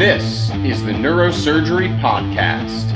This is the Neurosurgery Podcast.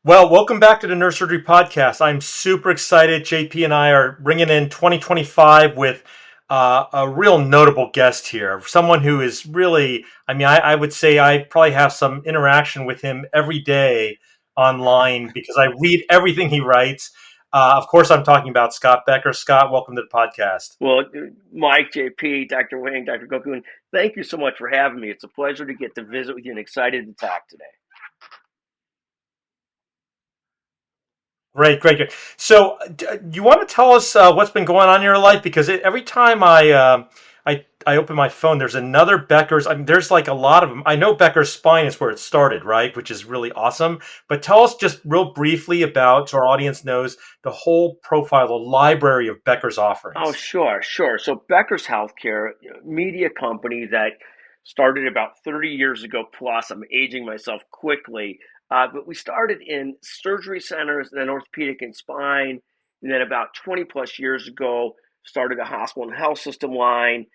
Well, welcome back to the Neurosurgery Podcast. I'm super excited. JP and I are bringing in 2025 with a real notable guest here. Someone who is really, I would say I probably have some interaction with him every day online because I read everything he writes. Of course, I'm talking about Scott Becker. Scott, welcome to the podcast. Well, Mike, JP, Dr. Wang, Dr. Gokun, thank you so much for having me. It's a pleasure to get to visit with you and excited to talk today. Great. So, you want to tell us what's been going on in your life? Because every time I open my phone, there's another Becker's. There's like a lot of them. I know Becker's Spine is where it started, right? Which is really awesome. But tell us just real briefly about, so our audience knows, the whole profile, the library of Becker's offerings. Oh, sure. So Becker's Healthcare, media company that started about 30 years ago plus. I'm aging myself quickly. But we started in surgery centers, then orthopedic and spine. And then about 20 plus years ago, started a hospital and health system line,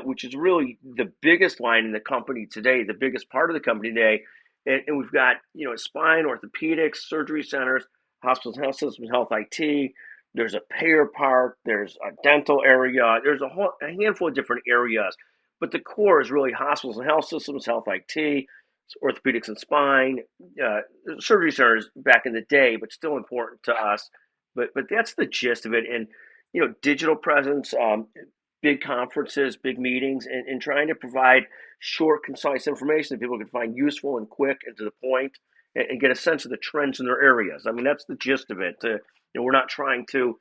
which is really the biggest line in the company today, the biggest part of the company today. And we've got, spine, orthopedics, surgery centers, hospitals, health systems, health IT. There's a payer part, there's a dental area, there's a handful of different areas. But the core is really hospitals and health systems, health IT, orthopedics and spine, uh, surgery centers back in the day, but still important to us. But that's the gist of it. And digital presence, big conferences, big meetings, and trying to provide short, concise information that people can find useful and quick and to the point, and get a sense of the trends in their areas. I mean, that's the gist of it. We're not trying to.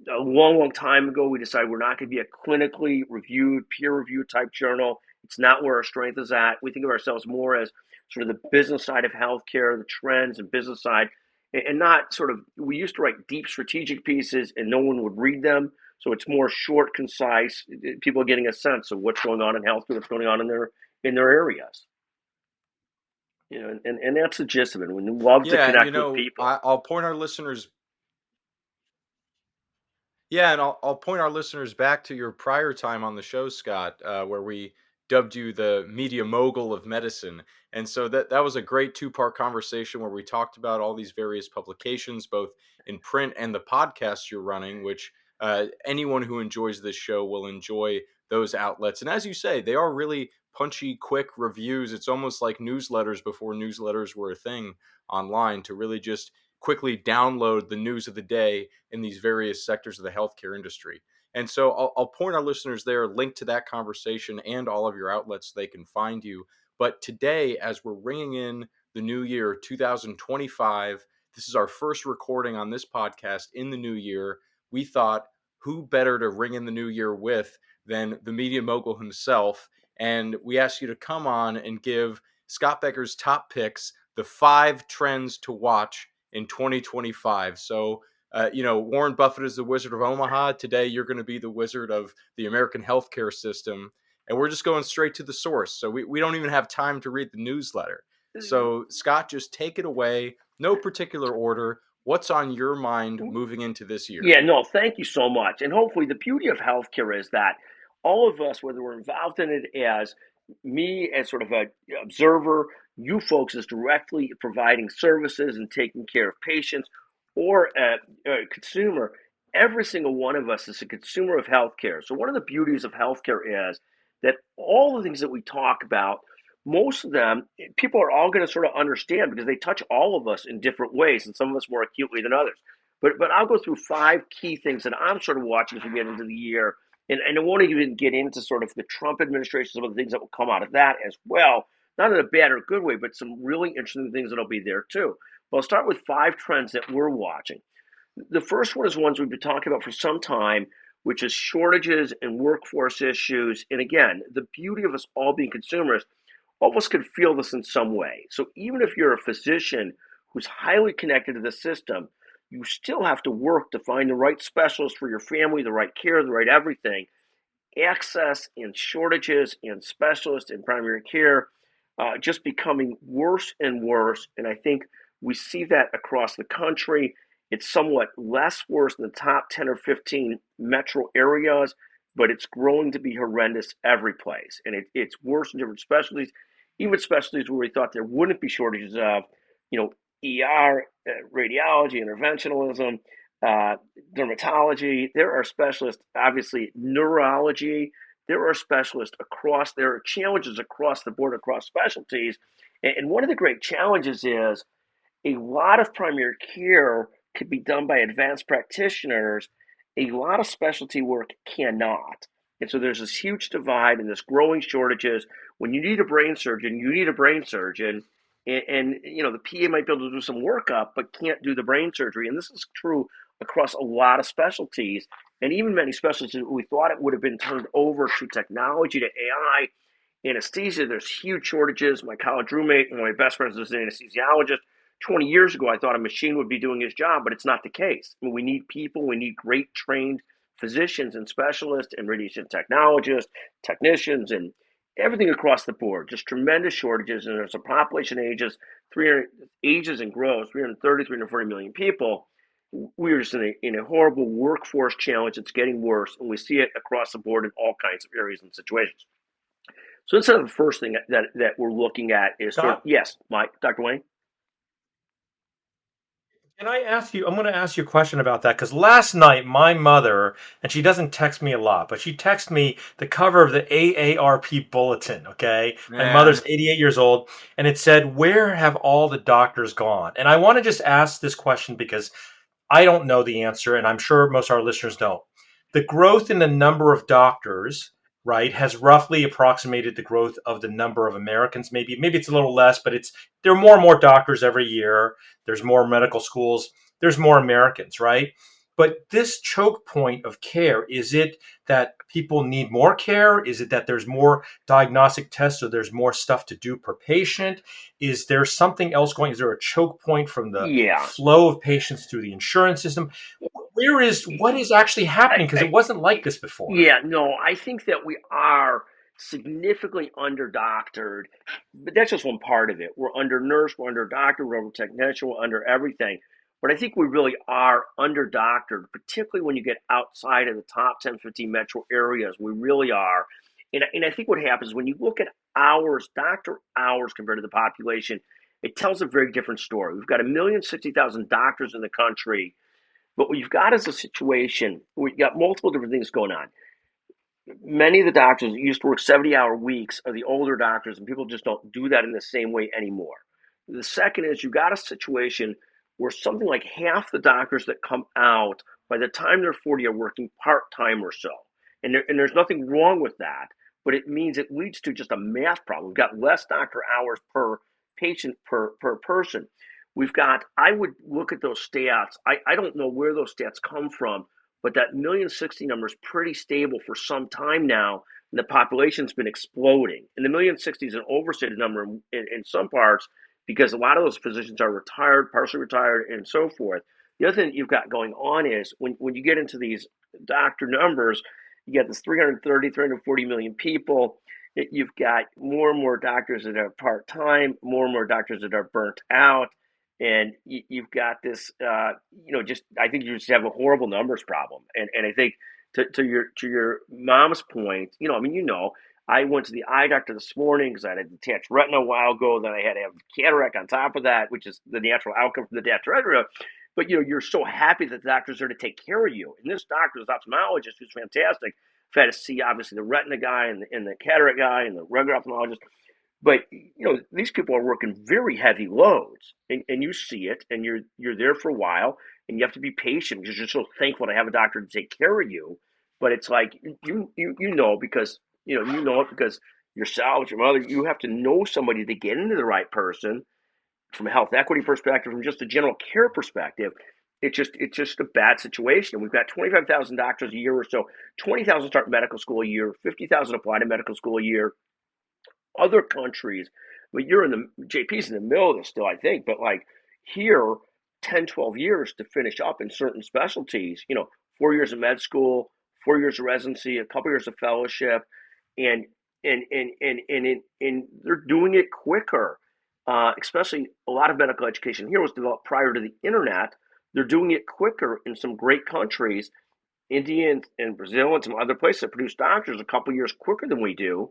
A long time ago, we decided we're not going to be a clinically reviewed, peer-reviewed type journal. It's not where our strength is at. We think of ourselves more as sort of the business side of healthcare, the trends and business side, and not sort of. We used to write deep strategic pieces, and no one would read them. So it's more short, concise. People are getting a sense of what's going on in healthcare, what's going on in their areas. And that's the gist of it. We love to connect with people. I'll point our listeners. Yeah, and I'll point our listeners back to your prior time on the show, Scott, where we dubbed you the media mogul of medicine. And so that was a great two-part conversation where we talked about all these various publications, both in print and the podcast you're running, which anyone who enjoys this show will enjoy those outlets. And as you say, they are really punchy, quick reviews. It's almost like newsletters before newsletters were a thing online, to really just quickly download the news of the day in these various sectors of the healthcare industry. And so I'll point our listeners there, link to that conversation and all of your outlets so they can find you. But today, as we're ringing in the new year, 2025, this is our first recording on this podcast in the new year. We thought, who better to ring in the new year with than the media mogul himself? And we asked you to come on and give Scott Becker's top picks, the 5 trends to watch in 2025. So, Warren Buffett is the Wizard of Omaha. Today, you're going to be the wizard of the American healthcare system. And we're just going straight to the source. So we don't even have time to read the newsletter. So, Scott, just take it away. No particular order. What's on your mind moving into this year? Yeah, no, thank you so much. And hopefully the beauty of healthcare is that all of us, whether we're involved in it as me as sort of an observer, you folks as directly providing services and taking care of patients, or a consumer, every single one of us is a consumer of healthcare. So one of the beauties of healthcare is that all the things that we talk about, most of them, people are all going to sort of understand because they touch all of us in different ways, and some of us more acutely than others. But I'll go through 5 key things that I'm sort of watching as we get into the year. And I won't even get into sort of the Trump administration, some of the things that will come out of that as well. Not in a bad or good way, but some really interesting things that'll be there too. But I'll start with 5 trends that we're watching. The first one is ones we've been talking about for some time, which is shortages and workforce issues. And again, the beauty of us all being consumers, all of us could feel this in some way. So even if you're a physician who's highly connected to the system, you still have to work to find the right specialist for your family, the right care, the right everything. Access and shortages and specialists in primary care just becoming worse and worse. And I think we see that across the country. It's somewhat less worse in the top 10 or 15 metro areas, but it's growing to be horrendous every place. And it's worse in different specialties, even specialties where we thought there wouldn't be shortages of, you know, ER, radiology, interventionalism, uh, dermatology. There are specialists, obviously, neurology. There are specialists across, there are challenges across the board, across specialties. And one of the great challenges is a lot of primary care could be done by advanced practitioners. A lot of specialty work cannot. And so there's this huge divide and this growing shortages. When you need a brain surgeon, you need a brain surgeon. And you know, the PA might be able to do some workup, but can't do the brain surgery. And this is true across a lot of specialties. And even many specialties we thought it would have been turned over to technology, to AI, anesthesia. There's huge shortages. My college roommate, one of my best friends, is an anesthesiologist. 20 years ago, I thought a machine would be doing his job, but it's not the case. I mean, we need people, we need great trained physicians and specialists and radiation technologists, technicians, and everything across the board. Just tremendous shortages. And there's a population ages and grows, 330, 340 million people. We're just in a horrible workforce challenge. It's getting worse, and we see it across the board in all kinds of areas and situations. So that's the first thing that we're looking at is yes, Mike, Dr. Wayne. Can I ask you? I'm going to ask you a question about that because last night my mother, and she doesn't text me a lot, but she texted me the cover of the AARP bulletin. Okay, my mother's 88 years old, and it said, "Where have all the doctors gone?" And I want to just ask this question because I don't know the answer, and I'm sure most of our listeners don't. The growth in the number of doctors, right, has roughly approximated the growth of the number of Americans. Maybe it's a little less, but there are more and more doctors every year. There's more medical schools. There's more Americans, right? But this choke point of care, is it that people need more care? Is it that there's more diagnostic tests, so there's more stuff to do per patient? Is there something else going? Is there a choke point from the Yeah. flow of patients through the insurance system? What is actually happening? Because it wasn't like this before. Yeah, no, I think that we are significantly under-doctored, but that's just one part of it. We're under-nursed, we're under-doctored, we're under-technician, we're under everything. But I think we really are under-doctored, particularly when you get outside of the top 10, 15 metro areas. We really are. And I think what happens when you look at hours, doctor hours compared to the population, it tells a very different story. We've got 1,060,000 doctors in the country, but what you've got is a situation where you've got multiple different things going on. Many of the doctors that used to work 70-hour weeks are the older doctors, and people just don't do that in the same way anymore. The second is you've got a situation where something like half the doctors that come out by the time they're 40 are working part-time or so. And there's nothing wrong with that, but it means it leads to just a math problem. We've got less doctor hours per patient per person. I would look at those stats. I don't know where those stats come from, but that 1,060,000 number is pretty stable for some time now, and the population's been exploding. And the 1,060,000 is an overstated number in some parts because a lot of those physicians are retired, partially retired, and so forth. The other thing that you've got going on is when you get into these doctor numbers, you get this 330, 340 million people. You've got more and more doctors that are part-time, more and more doctors that are burnt out. And you've got this, just I think you just have a horrible numbers problem. And I think to your mom's point, I went to the eye doctor this morning because I had a detached retina a while ago. Then I had to have cataract on top of that, which is the natural outcome from the detached retina. But you're so happy that the doctors are to take care of you. And this doctor is ophthalmologist who's fantastic. I've had to see obviously the retina guy and the cataract guy and the regular ophthalmologist. But these people are working very heavy loads, and you see it, and you're there for a while, and you have to be patient because you're so thankful to have a doctor to take care of you. But it's like because it because yourself, your mother, you have to know somebody to get into the right person from a health equity perspective, from just a general care perspective. It's just a bad situation. We've got 25,000 doctors a year or so. 20,000 start medical school a year. 50,000 apply to medical school a year. Other countries, but JP's in the middle of this still, I think, but like here, 10, 12 years to finish up in certain specialties, 4 years of med school, 4 years of residency, a couple years of fellowship, and they're doing it quicker. Especially a lot of medical education here was developed prior to the internet. They're doing it quicker in some great countries, India and Brazil and some other places that produce doctors a couple years quicker than we do,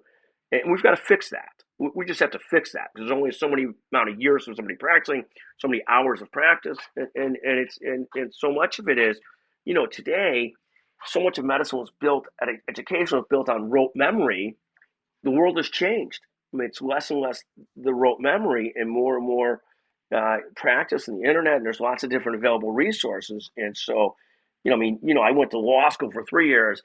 and we've got to fix that. We just have to fix that. There's only so many amount of years of somebody practicing, so many hours of practice, and so much of it is, today, so much of medicine was built, education was built on rote memory. The world has changed. I mean, it's less and less the rote memory and more practice and the internet, and there's lots of different available resources. And so, I went to law school for 3 years.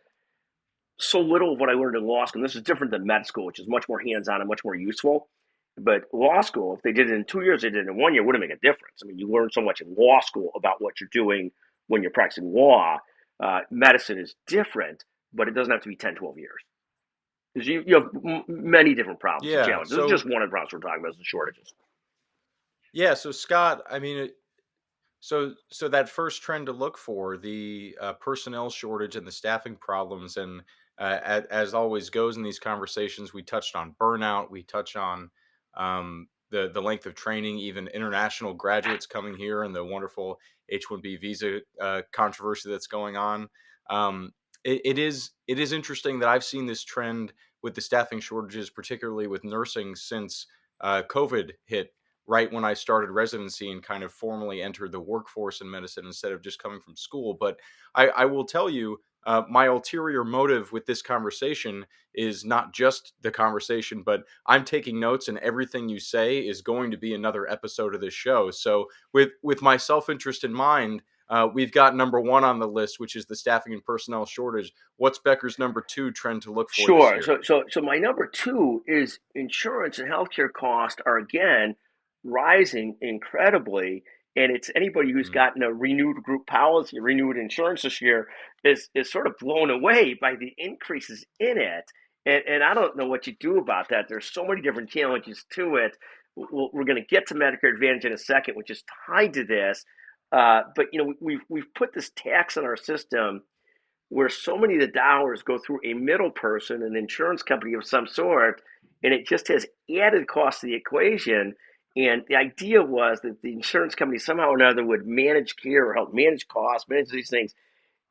So little of what I learned in law school, and this is different than med school, which is much more hands-on and much more useful. But law school, if they did it in 2 years, they did it in 1 year, it wouldn't make a difference. I mean, you learn so much in law school about what you're doing when you're practicing law. Medicine is different, but it doesn't have to be 10, 12 years. Because you have many different problems and Yeah. challenges. This is just one of the problems we're talking about, is the shortages. Yeah. So Scott, I mean, so that first trend to look for, the personnel shortage and the staffing problems, and as always goes in these conversations, we touched on burnout, we touch on the length of training, even international graduates coming here, and the wonderful H-1B visa controversy that's going on. It is interesting that I've seen this trend with the staffing shortages, particularly with nursing, since COVID hit, right when I started residency and kind of formally entered the workforce in medicine instead of just coming from school. But I will tell you, my ulterior motive with this conversation is not just the conversation, but I'm taking notes, and everything you say is going to be another episode of this show. So with my self-interest in mind, we've got number one on the list, which is the staffing and personnel shortage. What's Becker's number two trend to look for this Sure. year? So my number two is insurance and healthcare costs are again rising incredibly, and it's anybody who's Mm. gotten a renewed group policy, renewed insurance this year is sort of blown away by the increases in it. And I don't know what you do about that. There's so many different challenges to it. We're going to get to Medicare Advantage in a second, which is tied to this. But we've put this tax on our system where so many of the dollars go through a middle person, an insurance company of some sort, and it just has added cost to the equation. And the idea was that the insurance company somehow or another would manage care or help manage costs, manage these things.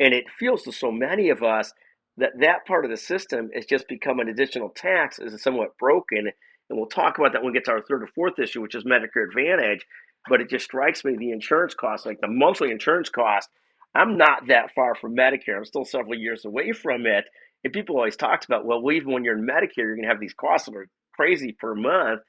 And it feels to so many of us that that part of the system has just become an additional tax, is somewhat broken. And we'll talk about that when we get to our third or fourth issue, which is Medicare Advantage. But it just strikes me, the insurance cost, like the monthly insurance cost, I'm not that far from Medicare. I'm still several years away from it. And people always talked about, well, even when you're in Medicare, you're going to have these costs that are crazy per month.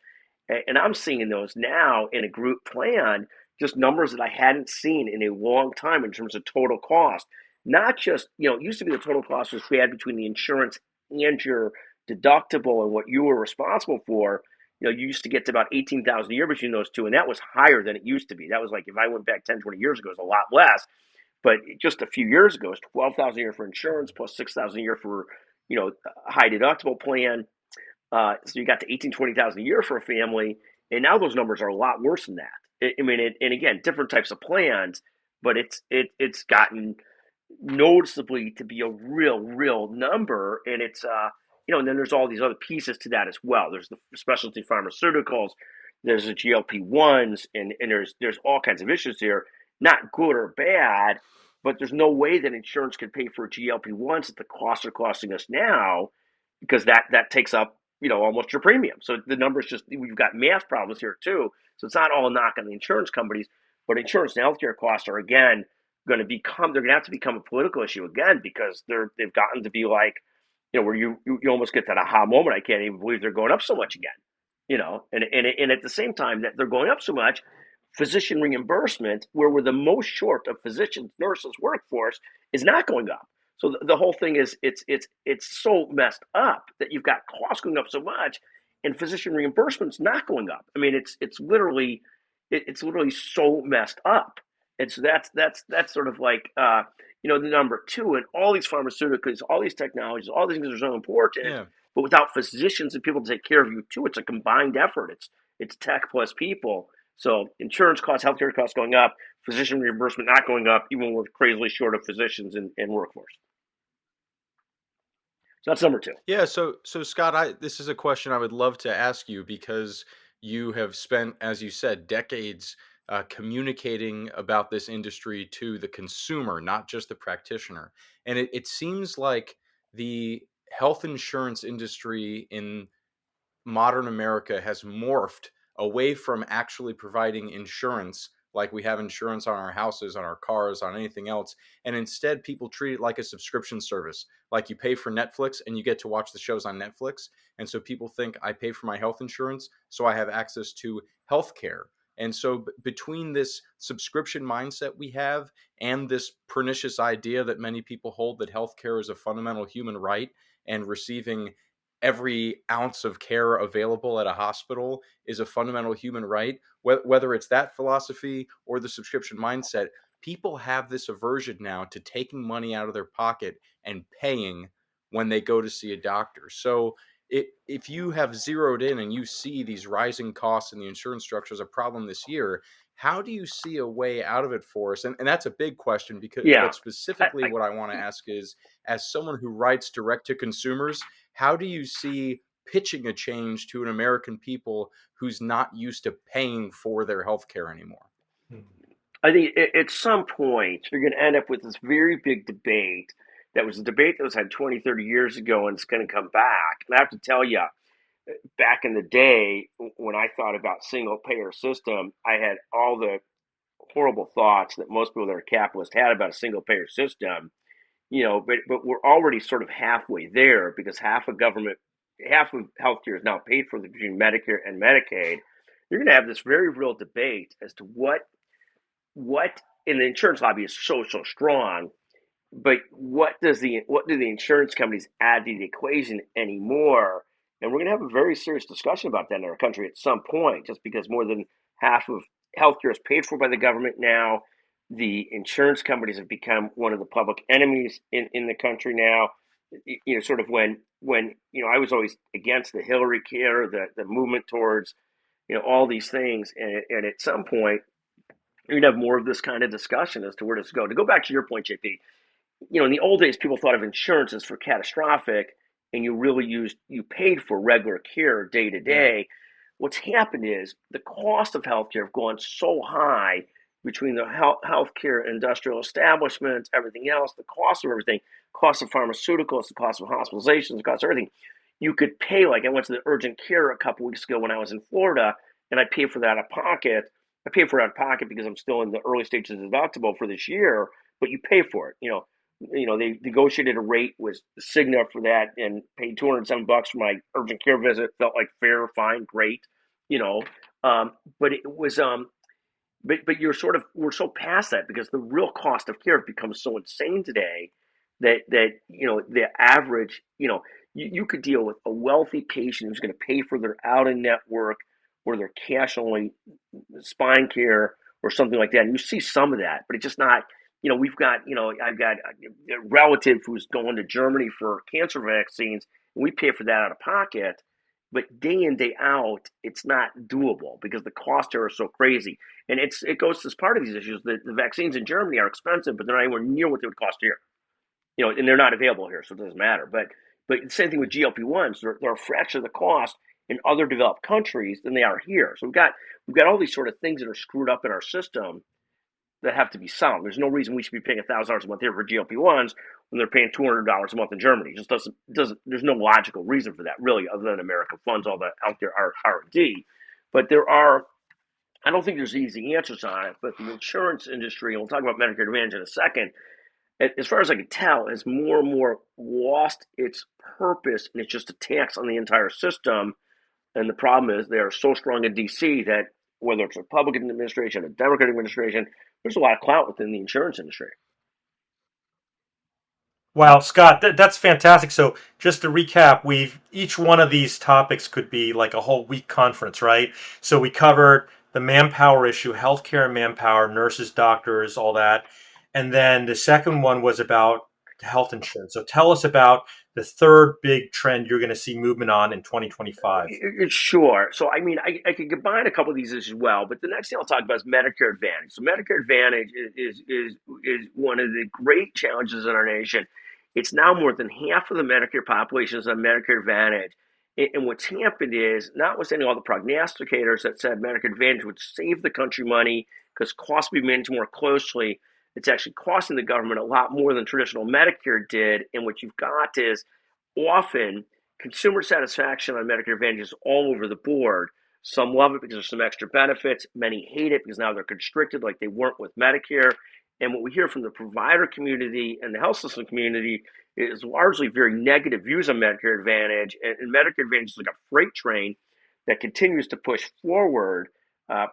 And I'm seeing those now in a group plan, just numbers that I hadn't seen in a long time in terms of total cost. Not just, it used to be the total cost was bad between the insurance and your deductible and what you were responsible for. You used to get to about 18,000 a year between those two, and that was higher than it used to be. That was like, if I went back 10, 20 years ago, it was a lot less. But just a few years ago, it's 12,000 a year for insurance plus 6,000 a year for, a high deductible plan. So you got to 18, 20,000 a year for a family, and now those numbers are a lot worse than that. And again, different types of plans, but it's gotten noticeably to be a real number, and it's and then there's all these other pieces to that as well. There's the specialty pharmaceuticals, there's the GLP-1s, and there's all kinds of issues here, not good or bad, but there's no way that insurance can pay for GLP-1s at the costs are costing us now, because that takes up almost your premium. So the numbers just, we've got math problems here too. So it's not all a knock on the insurance companies, but insurance and healthcare costs are again they're going to have to become a political issue again, because they've gotten to be like, where you almost get that aha moment. I can't even believe they're going up so much again. And at the same time that they're going up so much, physician reimbursement, where we're the most short of physicians, nurses, workforce, is not going up. So the whole thing is it's so messed up that you've got costs going up so much, and physician reimbursement's not going up. I mean, it's literally so messed up. And so that's sort of like the number two. And all these pharmaceuticals, all these technologies, all these things are so important. Yeah. But without physicians and people to take care of you too, it's a combined effort. It's tech plus people. So insurance costs, healthcare costs going up, physician reimbursement not going up, even when we're crazily short of physicians and workforce. So that's number two. Yeah, so Scott, this is a question I would love to ask you, because you have spent, as you said, decades communicating about this industry to the consumer, not just the practitioner. And it seems like the health insurance industry in modern America has morphed away from actually providing insurance, like we have insurance on our houses, on our cars, on anything else. And instead, people treat it like a subscription service, like you pay for Netflix and you get to watch the shows on Netflix. And so people think I pay for my health insurance, so I have access to health care. And so, between this subscription mindset we have and this pernicious idea that many people hold that healthcare is a fundamental human right and receiving every ounce of care available at a hospital is a fundamental human right, whether it's that philosophy or the subscription mindset, people have this aversion now to taking money out of their pocket and paying when they go to see a doctor. So if you have zeroed in and you see these rising costs in the insurance structure as a problem this year, how do you see a way out of it for us? And that's a big question, because, Yeah. but specifically what I want to ask is, as someone who writes direct to consumers, how do you see pitching a change to an American people who's not used to paying for their health care anymore? I think at some point you're going to end up with this very big debate that was a debate that was had 20, 30 years ago, and it's going to come back. And I have to tell you, back in the day when I thought about single payer system, I had all the horrible thoughts that most people that are capitalists had about a single payer system. But we're already sort of halfway there, because half of healthcare is now paid for between Medicare and Medicaid. You're going to have this very real debate as to what and the insurance lobby is so strong, but what do the insurance companies add to the equation anymore? And we're going to have a very serious discussion about that in our country at some point, just because more than half of healthcare is paid for by the government now. The insurance companies have become one of the public enemies in the country now. Sort of when I was always against the Hillary care, the movement towards all these things, and at some point you're gonna have more of this kind of discussion as to where does it go. To go back to your point, JP, in the old days, people thought of insurance as for catastrophic, and you paid for regular care day to Yeah. day. What's happened is the cost of healthcare have gone so high between the healthcare industrial establishments, everything else, the cost of everything, cost of pharmaceuticals, the cost of hospitalizations, the cost of everything. You could pay, like I went to the urgent care a couple weeks ago when I was in Florida, and I paid for that out of pocket. I paid for it out of pocket because I'm still in the early stages of deductible for this year, but you pay for it. They negotiated a rate with Cigna for that and paid $207 for my urgent care visit. Felt like fair, fine, great, you know. But it was but we're so past that, because the real cost of care has become so insane today that the average, you could deal with a wealthy patient who's going to pay for their out in network or their cash only spine care or something like that. And you see some of that, but it's just not. I've got a relative who's going to Germany for cancer vaccines, and we pay for that out of pocket. But day in, day out, it's not doable because the costs are so crazy. And it goes as part of these issues. The vaccines in Germany are expensive, but they're not anywhere near what they would cost here. And they're not available here, so it doesn't matter. But the same thing with GLP-1s. They're a fraction of the cost in other developed countries than they are here. So we've got all these sort of things that are screwed up in our system that have to be solved. There's no reason we should be paying $1,000 a month here for GLP-1s when they're paying $200 a month in Germany. It just doesn't. There's no logical reason for that, really, other than America funds all that out there R&D. But I don't think there's easy answers on it. But the insurance industry, and we'll talk about Medicare Advantage in a second, as far as I can tell, has more and more lost its purpose, and it's just a tax on the entire system. And the problem is they are so strong in D.C. that whether it's a Republican administration, a Democratic administration, there's a lot of clout within the insurance industry. Wow, Scott, that's fantastic. So just to recap, each one of these topics could be like a whole week conference, right? So we covered the manpower issue, healthcare and manpower, nurses, doctors, all that. And then the second one was about health insurance. So tell us about the third big trend you're going to see movement on in 2025. Sure. So, I mean, I could combine a couple of these as well, but the next thing I'll talk about is Medicare Advantage. So, Medicare Advantage is one of the great challenges in our nation. It's now more than half of the Medicare population is on Medicare Advantage, And what's happened is, notwithstanding all the prognosticators that said Medicare Advantage would save the country money because costs would be managed more closely, it's actually costing the government a lot more than traditional Medicare did. And what you've got is often consumer satisfaction on Medicare Advantage is all over the board. Some love it because there's some extra benefits. Many hate it because now they're constricted like they weren't with Medicare. And what we hear from the provider community and the health system community is largely very negative views on Medicare Advantage. And Medicare Advantage is like a freight train that continues to push forward.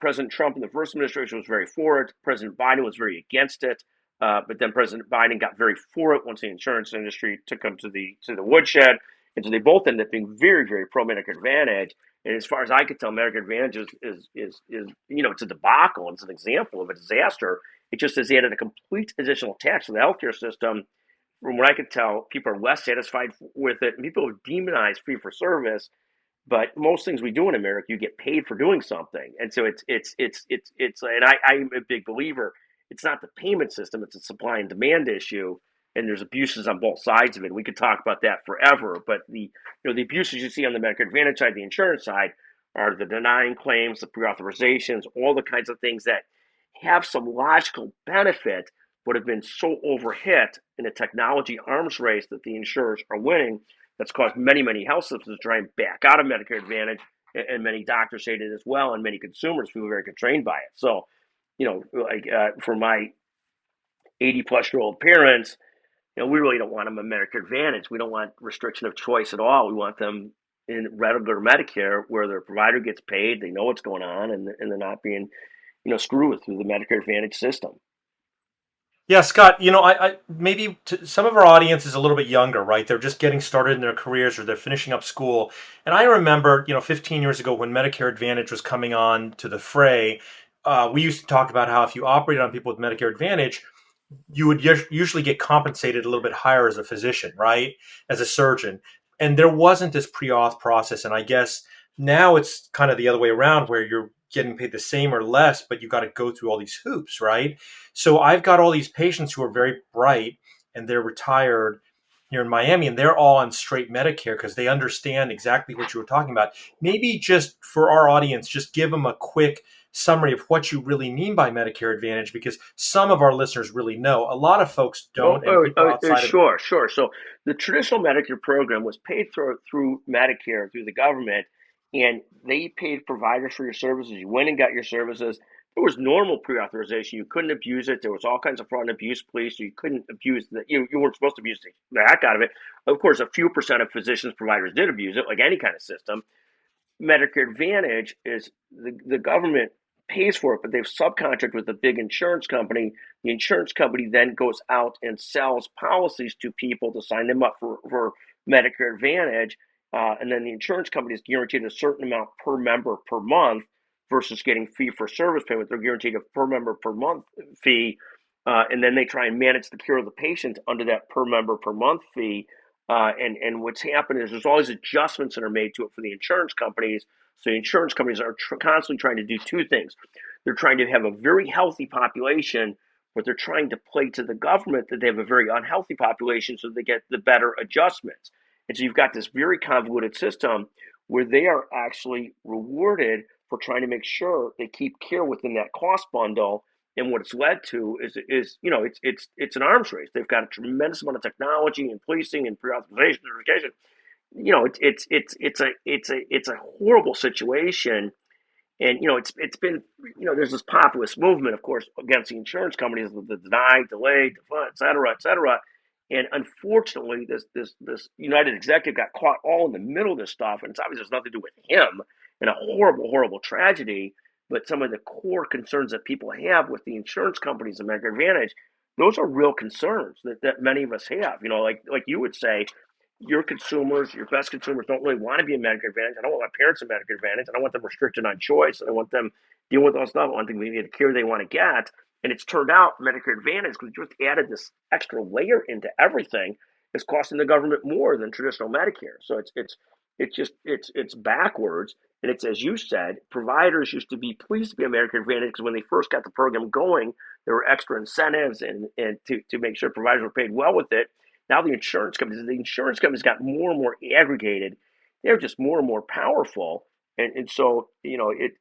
President Trump in the first administration was very for it. President Biden was very against it. But then President Biden got very for it once the insurance industry took him to the woodshed. And so they both ended up being very, very pro Medicare Advantage. And as far as I could tell, Medicare Advantage is it's a debacle. It's an example of a disaster. It just has added a complete additional tax to the healthcare system. From what I could tell, people are less satisfied with it. And people have demonized fee for service. But most things we do in America, you get paid for doing something. And so and I'm a big believer. It's not the payment system, it's a supply and demand issue. And there's abuses on both sides of it. We could talk about that forever. But the abuses you see on the Medicare Advantage side, the insurance side, are the denying claims, the pre-authorizations, all the kinds of things that have some logical benefit, but have been so overhit in a technology arms race that the insurers are winning. That's caused many, many health systems to try and back out of Medicare Advantage, and many doctors hate it as well, and many consumers feel very constrained by it. So, for my 80-plus-year-old parents, we really don't want them on Medicare Advantage. We don't want restriction of choice at all. We want them in regular Medicare, where their provider gets paid, they know what's going on, and they're not being, screwed with through the Medicare Advantage system. Yeah, Scott, I maybe some of our audience is a little bit younger, right? They're just getting started in their careers or they're finishing up school. And I remember, 15 years ago when Medicare Advantage was coming on to the fray, we used to talk about how if you operated on people with Medicare Advantage, you would usually get compensated a little bit higher as a physician, right? As a surgeon. And there wasn't this pre-auth process. And I guess now it's kind of the other way around where you're getting paid the same or less, but you got to go through all these hoops, right? So I've got all these patients who are very bright and they're retired here in Miami and they're all on straight Medicare because they understand exactly what you were talking about. Maybe just for our audience, just give them a quick summary of what you really mean by Medicare Advantage, because some of our listeners really know. A lot of folks don't. Sure. So the traditional Medicare program was paid through Medicare, through the government, and they paid providers for your services. You went and got your services. There was normal pre-authorization. You couldn't abuse it. There was all kinds of fraud and abuse police, so you couldn't abuse that. You weren't supposed to abuse the heck out of it. Of course, a few percent of physicians, providers did abuse it, like any kind of system. Medicare Advantage is the government pays for it, but they've subcontracted with a big insurance company. The insurance company then goes out and sells policies to people to sign them up for Medicare Advantage. And then the insurance company is guaranteed a certain amount per member per month versus getting fee for service payment. They're guaranteed a per member per month fee. And then they try and manage the care of the patient under that per member per month fee. And what's happened is there's always adjustments that are made to it for the insurance companies. So the insurance companies are constantly trying to do two things. They're trying to have a very healthy population, but they're trying to play to the government that they have a very unhealthy population so they get the better adjustments. And so you've got this very convoluted system where they are actually rewarded for trying to make sure they keep care within that cost bundle. And what it's led to is it's an arms race. They've got a tremendous amount of technology and policing and pre-authorization verification. It's a horrible situation. And it's been there's this populist movement, of course, against the insurance companies, the deny, delay, defund, et cetera, et cetera. And unfortunately, this United executive got caught all in the middle of this stuff, and it's obvious there's nothing to do with him, and a horrible, horrible tragedy. But some of the core concerns that people have with the insurance companies and Medicare Advantage, those are real concerns that many of us have. Like you would say, your consumers, your best consumers don't really want to be in Medicare Advantage. I don't want my parents in Medicare Advantage. I don't want them restricted on choice. I don't want them dealing with all stuff. I want them to get the care they want to get. And it's turned out Medicare Advantage, because we just added this extra layer into everything, is costing the government more than traditional Medicare. So it's backwards. And it's, as you said, providers used to be pleased to be on Medicare Advantage because when they first got the program going, there were extra incentives and to make sure providers were paid well with it. Now the insurance companies got more and more aggregated, they're just more and more powerful. And so, it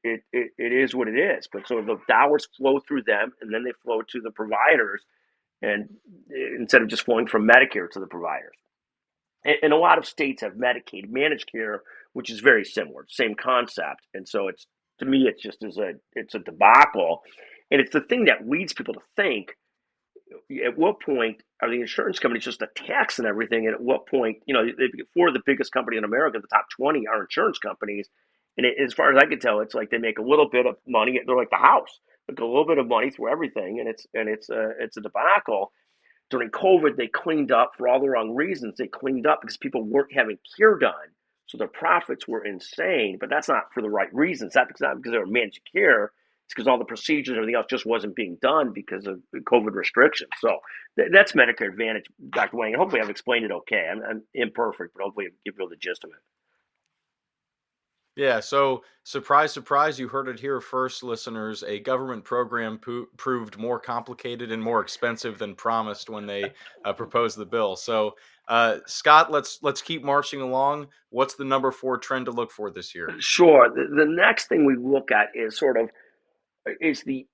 is what it is. But so the dollars flow through them and then they flow to the providers, and instead of just flowing from Medicare to the providers. And a lot of states have Medicaid managed care, which is very similar, same concept. And so it's, to me, it's just it's a debacle. And it's the thing that leads people to think, at what point are the insurance companies just a tax and everything? And at what point, four of the biggest companies in America, the top 20 are insurance companies. And as far as I can tell, it's like they make a little bit of money. They're like the house, like a little bit of money through everything. And it's a debacle. During COVID, they cleaned up for all the wrong reasons. They cleaned up because people weren't having care done. So their profits were insane, but that's not for the right reasons. Not because they were managed care. It's because all the procedures and everything else just wasn't being done because of COVID restrictions. So that's Medicare Advantage, Dr. Wang. And hopefully I've explained it okay. I'm imperfect, but hopefully I've given you the gist of it. Yeah, so surprise, surprise, you heard it here first, listeners. A government program proved more complicated and more expensive than promised when they proposed the bill. So, Scott, let's keep marching along. What's the number 4 trend to look for this year? Sure. The next thing we look at is the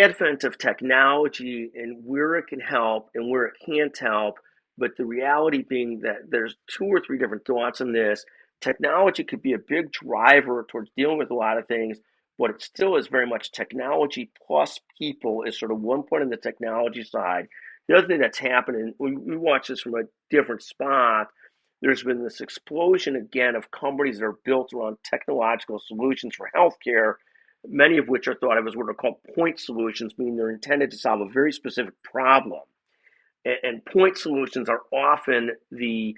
advent of technology and where it can help and where it can't help. But the reality being that there's 2 or 3 different thoughts on this. Technology could be a big driver towards dealing with a lot of things, but it still is very much technology plus people is sort of one point on the technology side. The other thing that's happening, we watch this from a different spot. There's been this explosion again of companies that are built around technological solutions for healthcare, many of which are thought of as what are called point solutions, meaning they're intended to solve a very specific problem. And point solutions are often the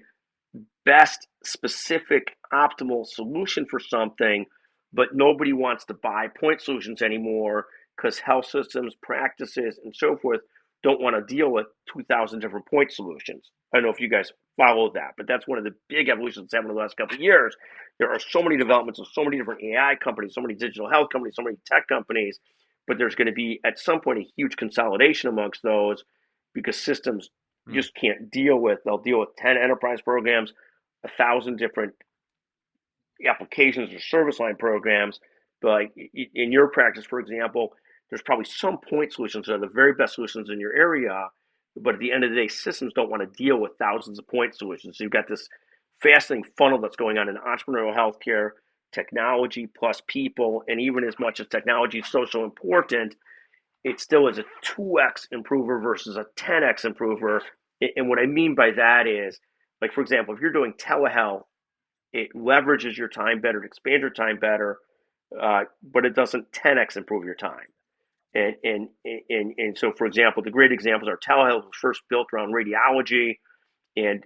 best specific optimal solution for something, but nobody wants to buy point solutions anymore because health systems, practices, and so forth don't want to deal with 2,000 different point solutions. I don't know if you guys follow that, but that's one of the big evolutions that's happened in the last couple of years. There are so many developments of so many different AI companies, so many digital health companies, so many tech companies, but there's going to be at some point a huge consolidation amongst those because systems Hmm. just can't deal with. They'll deal with 10 enterprise programs, 1,000 different applications or service line programs. But like in your practice, for example, there's probably some point solutions that are the very best solutions in your area. But at the end of the day, systems don't want to deal with thousands of point solutions. So you've got this fascinating funnel that's going on in entrepreneurial healthcare, technology plus people, and even as much as technology is so important, it still is a 2x improver versus a 10x improver. And what I mean by that is, like, for example, if you're doing telehealth, it leverages your time better, it expands your time better, but it doesn't 10x improve your time. And so, for example, the great examples are telehealth was first built around radiology. And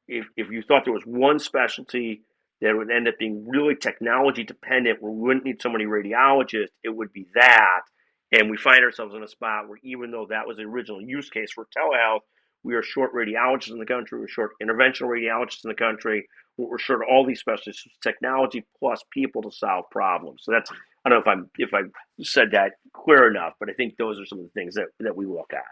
if you thought there was one specialty that would end up being really technology dependent, where we wouldn't need so many radiologists, it would be that. And we find ourselves in a spot where even though that was the original use case for telehealth, we are short radiologists in the country, we're short interventional radiologists in the country, we're short all these specialties, technology plus people to solve problems. So that's, I don't know if I said that clear enough, but I think those are some of the things that we look at.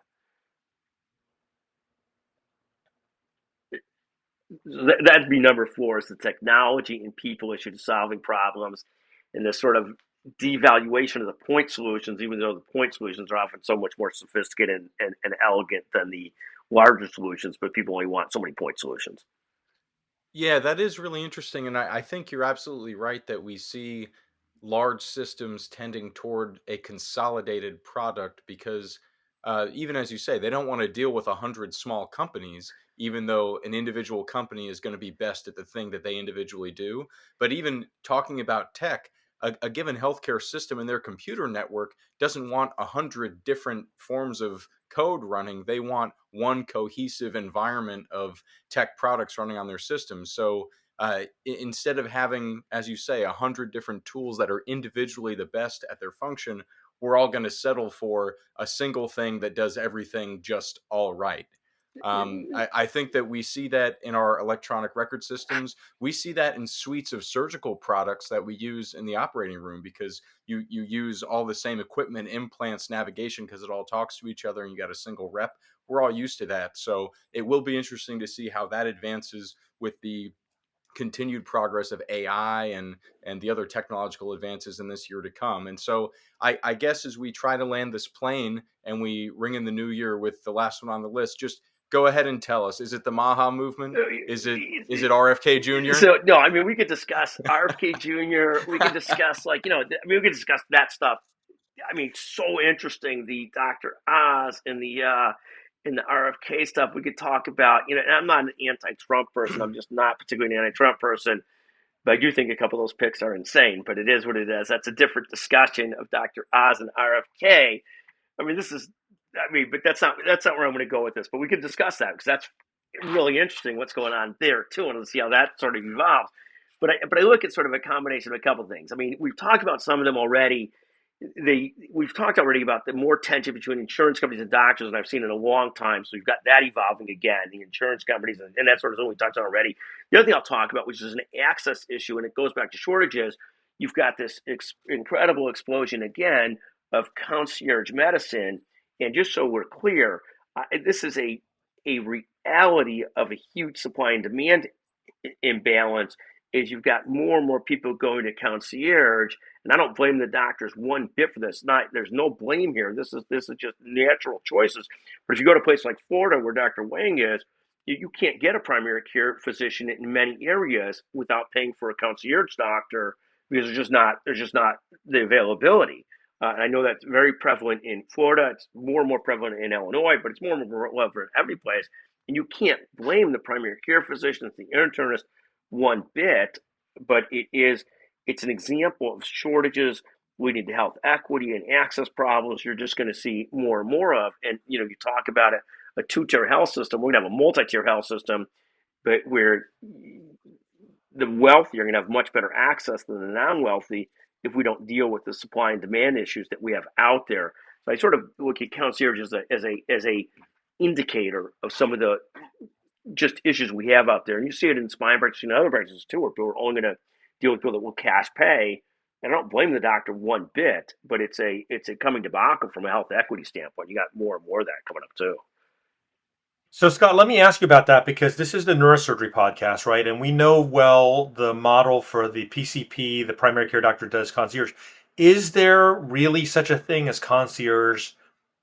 That'd be number 4 is the technology and people issue to solving problems and the sort of devaluation of the point solutions, even though the point solutions are often so much more sophisticated and elegant than the larger solutions, but people only want so many point solutions. Yeah, that is really interesting. And I think you're absolutely right that we see large systems tending toward a consolidated product because, even as you say, they don't want to deal with 100 small companies, even though an individual company is going to be best at the thing that they individually do. But even talking about tech, a given healthcare system in their computer network doesn't want 100 different forms of code running. They want one cohesive environment of tech products running on their systems. So instead of having, as you say, 100 different tools that are individually the best at their function, we're all going to settle for a single thing that does everything just all right. I think that we see that in our electronic record systems. We see that in suites of surgical products that we use in the operating room because you use all the same equipment, implants, navigation, because it all talks to each other and you got a single rep. We're all used to that. So it will be interesting to see how that advances with the continued progress of AI and the other technological advances in this year to come. And so I guess as we try to land this plane and we ring in the new year with the last one on the list, just go ahead and tell us, is it the Maha movement? Is it RFK Jr.? So no, I mean we could discuss RFK Jr. We could discuss we could discuss that stuff. I mean, so interesting, the Dr. Oz and the RFK stuff. We could talk about, and I'm not an anti-Trump person. I'm just not particularly an anti-Trump person. But I do think a couple of those picks are insane. But it is what it is. That's a different discussion of Dr. Oz and RFK. But that's not where I'm going to go with this. But we could discuss that because that's really interesting what's going on there too, and let's see how that sort of evolves. But I look at sort of a combination of a couple of things. I mean, we've talked about some of them already. We've talked already about the more tension between insurance companies and doctors than I've seen in a long time. So you've got that evolving again, the insurance companies, and that sort of thing we talked about already. The other thing I'll talk about, which is an access issue, and it goes back to shortages, you've got this incredible explosion again of concierge medicine. And just so we're clear, this is a reality of a huge supply and demand imbalance. Is you've got more and more people going to concierge, and I don't blame the doctors one bit for this. There's no blame here. This is just natural choices. But if you go to a place like Florida, where Dr. Wang is, you can't get a primary care physician in many areas without paying for a concierge doctor because there's just not the availability. I know that's very prevalent in Florida. It's more and more prevalent in Illinois, but it's more and more prevalent in every place. And you can't blame the primary care physicians, the internist, one bit, but it's an example of shortages leading to health equity and access problems you're just going to see more and more of. And you talk about a two-tier health system. We're going to have a multi-tier health system, but where the wealthy are going to have much better access than the non-wealthy if we don't deal with the supply and demand issues that we have out there. So I sort of look at concierge as a indicator of some of the just issues we have out there. And you see it in spine practice and other practices too, where people are only going to deal with people that will cash pay. And I don't blame the doctor one bit, but it's a coming debacle from a health equity standpoint. You got more and more of that coming up too. So, Scott, let me ask you about that because this is the neurosurgery podcast, right? And we know well the model for the PCP, the primary care doctor does concierge. Is there really such a thing as concierge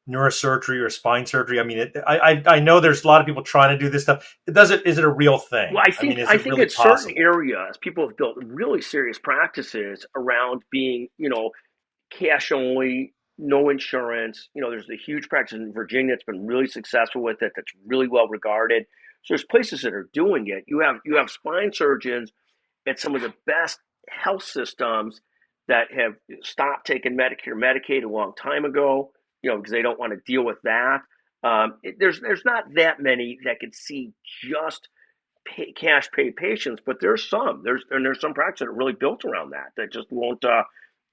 neurosurgery or spine surgery? I mean, I know there's a lot of people trying to do this stuff. Is it a real thing? Well, I think really in certain areas, people have built really serious practices around being, cash only, no insurance. There's a huge practice in Virginia that's been really successful with it. That's really well regarded. So there's places that are doing it. You have spine surgeons at some of the best health systems that have stopped taking Medicare, Medicaid a long time ago, because they don't want to deal with that. There's not that many that could see just cash pay patients, but there's some. There's some practices that are really built around that just won't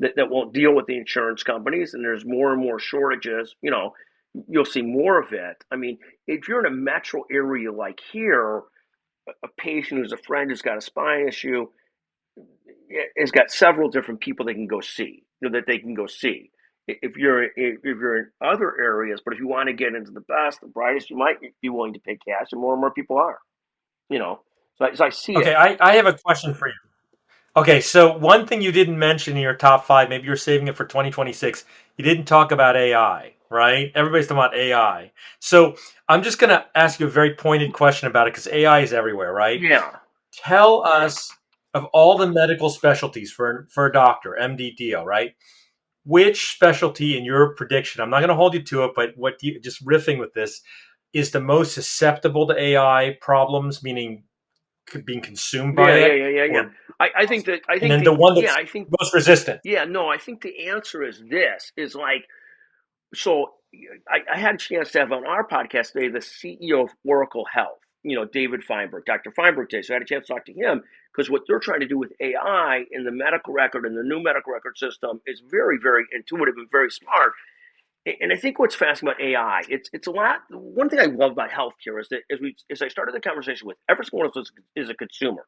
that won't deal with the insurance companies, and there's more and more shortages. You'll see more of it. I mean, if you're in a metro area like here, a patient who's a friend who's got a spine issue has got several different people they can go see. That they can go see. If you're in other areas, but if you want to get into the best, the brightest, you might be willing to pay cash, and more people are. So I see it. Okay, I have a question for you. Okay, so one thing you didn't mention in your top 5, maybe you're saving it for 2026, you didn't talk about AI, right? Everybody's talking about AI. So I'm just going to ask you a very pointed question about it because AI is everywhere, right? Yeah. Tell us, of all the medical specialties for a doctor, MD, DO, right? Which specialty in your prediction, I'm not going to hold you to it, but just riffing with this, is the most susceptible to AI problems, meaning being consumed by it? Yeah. I think the one that's most resistant. Yeah, no, I think the answer is this, so I had a chance to have on our podcast today the CEO of Oracle Health, David Feinberg, Dr. Feinberg today. So I had a chance to talk to him because what they're trying to do with AI in the medical record and the new medical record system is very, very intuitive and very smart. And I think what's fascinating about AI, it's a lot. One thing I love about healthcare is that as I started the conversation with, every single one of us is a consumer.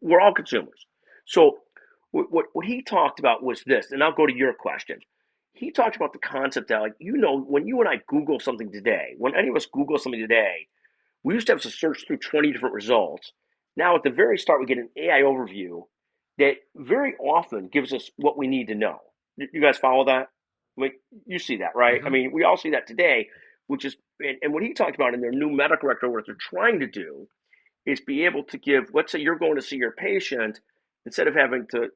We're all consumers. So what he talked about was this, and I'll go to your question. He talked about the concept that, when you and I Google something today, when any of us Google something today, we used to have to search through 20 different results. Now, at the very start, we get an AI overview that very often gives us what we need to know. You guys follow that? You see that, right? I Hmm. mean, we all see that today, which is, and what he talked about in their new medical record, what they're trying to do is be able to give, let's say you're going to see your patient, instead of having to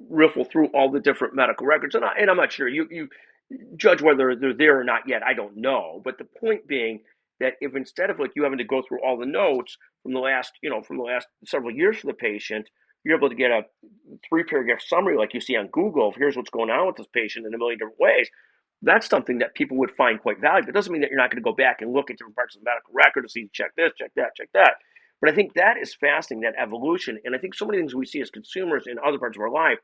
riffle through all the different medical records, and I'm not sure, you judge whether they're there or not yet, I don't know. But the point being that if instead of like you having to go through all the notes from the last several years for the patient, you're able to get a 3 paragraph summary like you see on Google of here's what's going on with this patient in a million different ways. That's something that people would find quite valuable. It doesn't mean that you're not going to go back and look at different parts of the medical record to see check this, check that, check that. But I think that is fascinating, that evolution. And I think so many things we see as consumers in other parts of our life,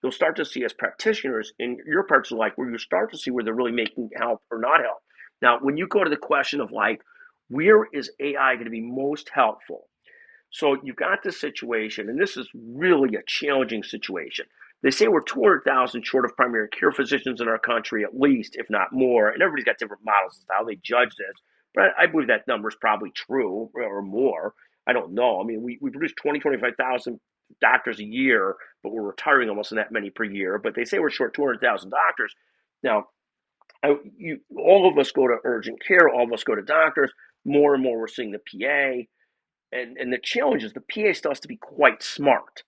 you'll start to see as practitioners in your parts of life where you start to see where they're really making help or not help. Now, when you go to the question of like, where is AI going to be most helpful? So you've got this situation, and this is really a challenging situation. They say we're 200,000 short of primary care physicians in our country, at least, if not more. And everybody's got different models as to how they judge this. But I believe that number is probably true or more. I don't know. I mean, we produce 25,000 doctors a year, but we're retiring almost that many per year. But they say we're short 200,000 doctors. Now, all of us go to urgent care, all of us go to doctors. More and more, we're seeing the PA. And the challenge is the PA still has to be quite smart.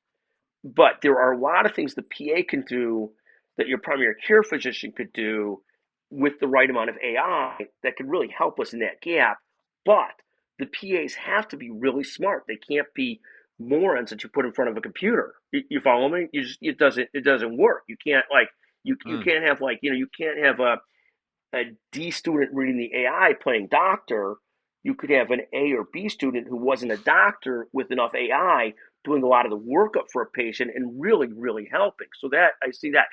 But there are a lot of things the PA can do that your primary care physician could do with the right amount of AI that could really help us in that gap. But the PAs have to be really smart. They can't be morons that you put in front of a computer. You follow me? It doesn't work. You can't like you Mm. can't have like you can't have a D student reading the AI playing doctor. You could have an A or B student who wasn't a doctor with enough AI doing a lot of the workup for a patient and really, really helping. So that I see that.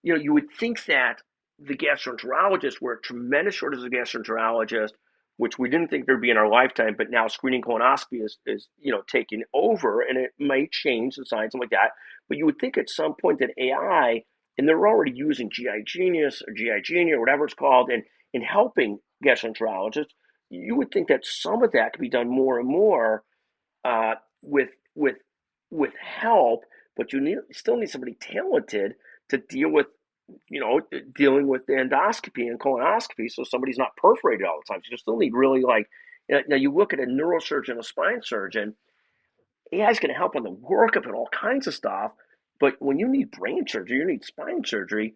You would think that the gastroenterologists were a tremendous shortage of gastroenterologists, which we didn't think there'd be in our lifetime, but now screening colonoscopy is taking over, and it might change the science and like that. But you would think at some point that AI, and they're already using GI Genius or GI Genius or whatever it's called, and in helping gastroenterologists, you would think that some of that could be done more and more uh, with with with help, but still need somebody talented to dealing with the endoscopy and colonoscopy, so somebody's not perforated all the time. So you still need really like now you look at a neurosurgeon, a spine surgeon. AI is going to help on the workup and all kinds of stuff, but when you need brain surgery, you need spine surgery,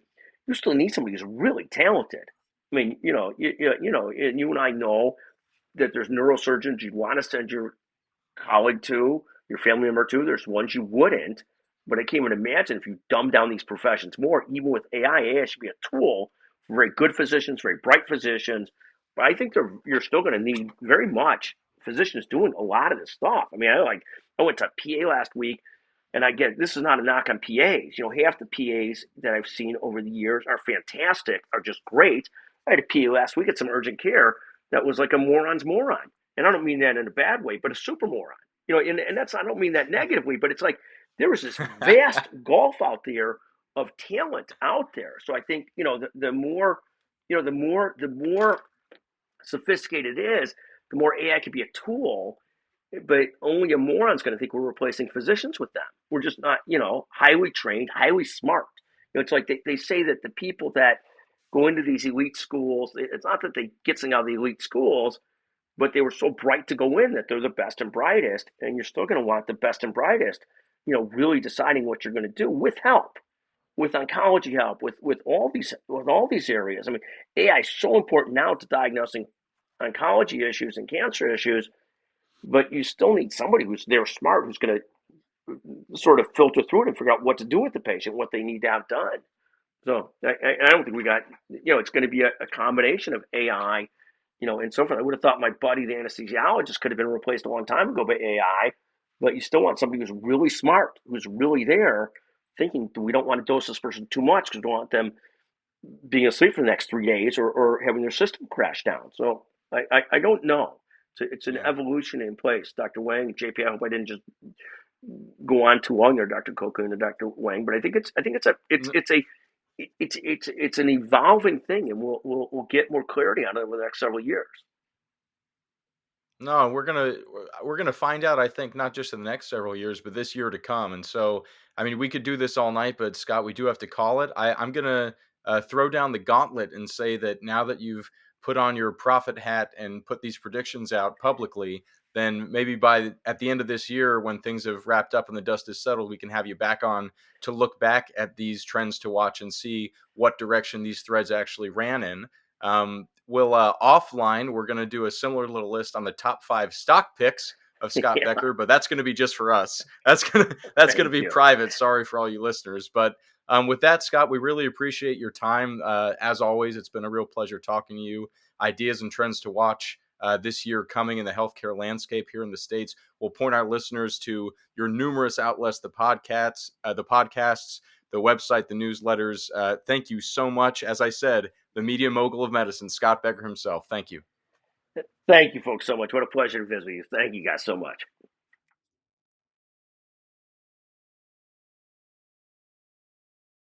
you still need somebody who's really talented. I mean, and you and I know that there's neurosurgeons you'd want to send your colleague to, your family member to. There's ones you wouldn't. But I can't even imagine if you dumb down these professions more, even with AI. AI should be a tool for very good physicians, very bright physicians. But I think you're still going to need very much physicians doing a lot of this stuff. I mean, I went to PA last week, and I get this is not a knock on PAs. Half the PAs that I've seen over the years are fantastic, are just great. I had a PA last week at some urgent care that was like a moron's moron. And I don't mean that in a bad way, but a super moron. And that's I don't mean that negatively, but it's like there was this vast gulf out there of talent out there. So I think the more the more sophisticated it is, the more AI could be a tool. But only a moron's going to think we're replacing physicians with them. We're just not highly trained, highly smart. It's like they say that the people that go into these elite schools, it's not that they get something out of the elite schools, but they were so bright to go in that they're the best and brightest, and you're still going to want the best and brightest, really deciding what you're going to do with help, with oncology help, with all these areas. I mean, AI is so important now to diagnosing oncology issues and cancer issues, but you still need somebody who's there smart, who's going to sort of filter through it and figure out what to do with the patient, what they need to have done. So I don't think we got, it's going to be a combination of AI, and so forth. I would have thought my buddy, the anesthesiologist, could have been replaced a long time ago by AI, but you still want somebody who's really smart, who's really there thinking, we don't want to dose this person too much because we don't want them being asleep for the next 3 days or having their system crash down. So I don't know. It's an Yeah. evolution in place. Dr. Wang, JP, I hope I didn't just go on too long there, Dr. Cocoon and Dr. Wang, but I think it's an evolving thing, and we'll get more clarity on it over the next several years. No, we're gonna find out. I think not just in the next several years, but this year to come. And so, I mean, we could do this all night, but Scott, we do have to call it. I'm gonna throw down the gauntlet and say that now that you've put on your prophet hat and put these predictions out publicly, then maybe at the end of this year, when things have wrapped up and the dust is settled, we can have you back on to look back at these trends to watch and see what direction these threads actually ran in. We'll offline, we're going to do a similar little list on the top 5 stock picks of Scott Yeah, Becker, but that's going to be just for us. That's going to thank be you. private. Sorry for all you listeners. But with that, Scott, we really appreciate your time. As always, it's been a real pleasure talking to you. Ideas and trends to watch this year coming in the healthcare landscape here in the States. We'll point our listeners to your numerous outlets, the podcasts, the website, the newsletters. Thank you so much. As I said, the media mogul of medicine, Scott Becker himself. Thank you. Thank you, folks, so much. What a pleasure to visit with you. Thank you guys so much.